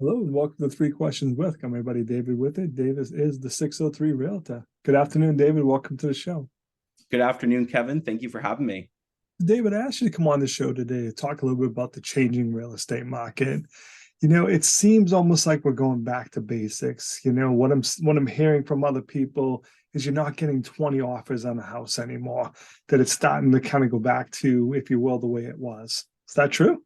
Hello and welcome to Three Questions with. I'm my buddy David with it. David is the 603 Realtor. Good afternoon, David. Welcome to the show. Good afternoon, Kevin. Thank you for having me. David, I asked you to come on the show today to talk a little bit about the changing real estate market. It seems almost like we're going back to basics. What I'm hearing from other people is you're not getting 20 offers on a house anymore, that it's starting to kind of go back to, if you will, the way it was. Is that true?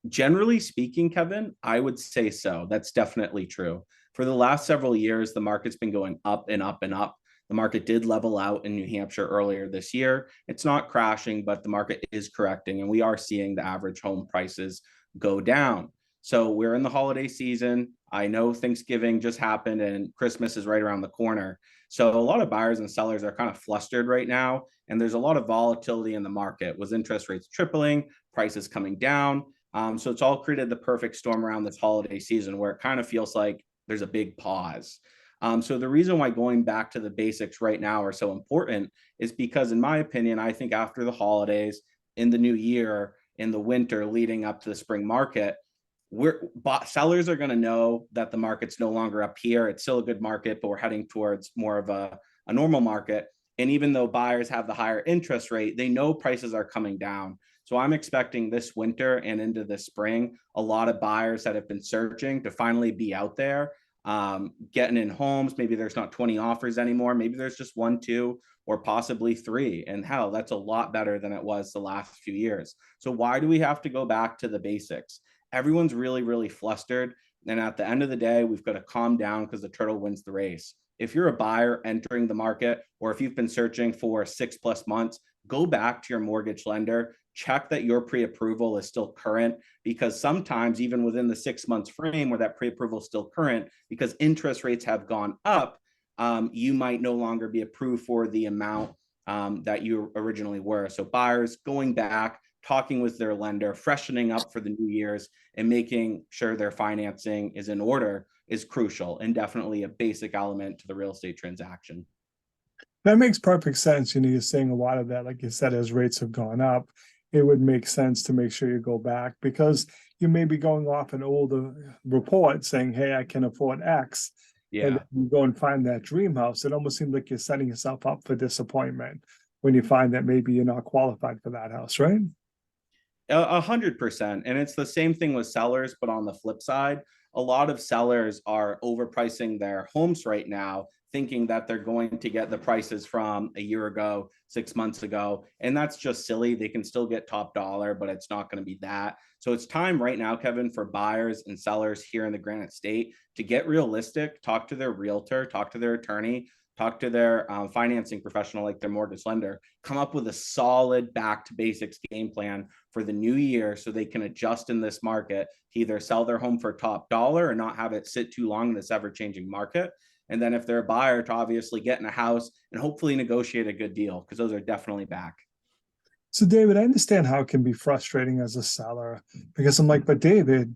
Generally speaking, Kevin, I would say so. That's definitely true. For the last several years, the market's been going up and up and up. The market did level out in New Hampshire earlier this year. It's not crashing, but the market is correcting, and we are seeing the average home prices go down. So we're in the holiday season. I know Thanksgiving just happened and Christmas is right around the corner. So a lot of buyers and sellers are kind of flustered right now, and there's a lot of volatility in the market with interest rates tripling, prices coming down. So it's all created the perfect storm around this holiday season where it kind of feels like there's a big pause. So the reason why going back to the basics right now are so important is because, in my opinion, I think after the holidays, in the new year, in the winter leading up to the spring market, sellers are going to know that the market's no longer up here. It's still a good market, but we're heading towards more of a normal market. And even though buyers have the higher interest rate, they know prices are coming down. So I'm expecting this winter and into the spring, a lot of buyers that have been searching to finally be out there, getting in homes. Maybe there's not 20 offers anymore. Maybe there's just one, two, or possibly three. And hell, that's a lot better than it was the last few years. So why do we have to go back to the basics? Everyone's really, really flustered. And at the end of the day, we've got to calm down because the turtle wins the race. If you're a buyer entering the market, or if you've been searching for 6+ months, go back to your mortgage lender, check that your pre-approval is still current, because sometimes even within the 6 months frame where that pre-approval is still current, because interest rates have gone up, you might no longer be approved for the amount that you originally were. So buyers going back, talking with their lender, freshening up for the new year's, and making sure their financing is in order is crucial and definitely a basic element to the real estate transaction. That makes perfect sense. You're seeing a lot of that, like you said, as rates have gone up, it would make sense to make sure you go back, because you may be going off an older report saying, hey, I can afford X. And Yeah. then you go and find that dream house. It almost seems like you're setting yourself up for disappointment when you find that maybe you're not qualified for that house, right? 100%. And it's the same thing with sellers, but on the flip side, a lot of sellers are overpricing their homes right now, thinking that they're going to get the prices from a year ago, 6 months ago. And that's just silly. They can still get top dollar, but it's not going to be that. So it's time right now, Kevin, for buyers and sellers here in the Granite State to get realistic, talk to their realtor, talk to their attorney, talk to their financing professional, like their mortgage lender, come up with a solid back to basics game plan for the new year so they can adjust in this market to either sell their home for top dollar or not have it sit too long in this ever changing market. And then if they're a buyer, to obviously get in a house and hopefully negotiate a good deal, because those are definitely back. So, David, I understand how it can be frustrating as a seller, because I'm like, but David,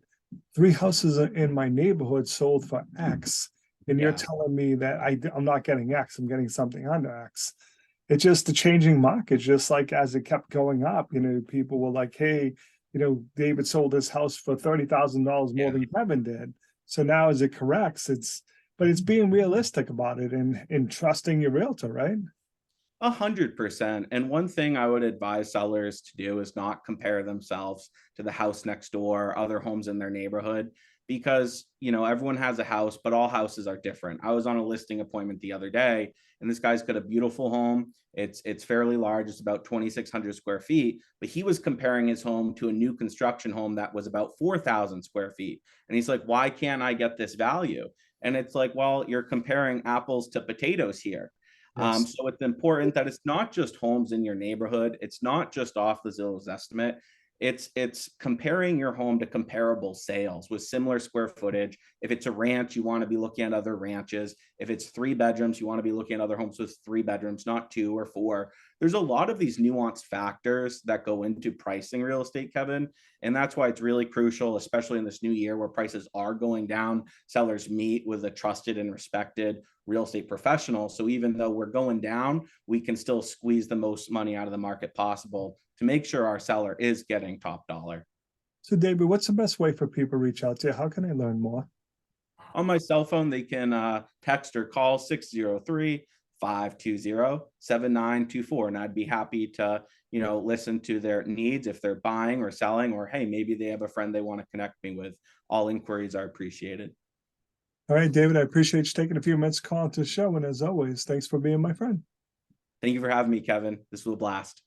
three houses in my neighborhood sold for X, and you're Yeah. telling me that I'm not getting X, I'm getting something under X. It's just the changing market, just like as it kept going up, people were like, hey, David sold his house for $30,000 more Yeah. than Kevin did. So now as it corrects, but it's being realistic about it and trusting your realtor, right? 100%. And one thing I would advise sellers to do is not compare themselves to the house next door, or other homes in their neighborhood, because everyone has a house, but all houses are different. I was on a listing appointment the other day, and this guy's got a beautiful home. It's fairly large. It's about 2,600 square feet, but he was comparing his home to a new construction home that was about 4,000 square feet. And he's like, why can't I get this value? And it's like, well, you're comparing apples to potatoes here. Yes. So it's important that it's not just homes in your neighborhood. It's not just off the Zillow's estimate. It's comparing your home to comparable sales with similar square footage. If it's a ranch, you want to be looking at other ranches. If it's 3 bedrooms, you want to be looking at other homes with 3 bedrooms, not 2 or 4. There's a lot of these nuanced factors that go into pricing real estate, Kevin. And that's why it's really crucial, especially in this new year where prices are going down. Sellers meet with a trusted and respected real estate professional. So even though we're going down, we can still squeeze the most money out of the market possible to make sure our seller is getting top dollar. So, David, what's the best way for people to reach out to you? How can I learn more? On my cell phone, they can text or call 603-520-7924. And I'd be happy to, listen to their needs if they're buying or selling, or hey, maybe they have a friend they want to connect me with. All inquiries are appreciated. All right, David, I appreciate you taking a few minutes to call into the show. And as always, thanks for being my friend. Thank you for having me, Kevin. This was a blast.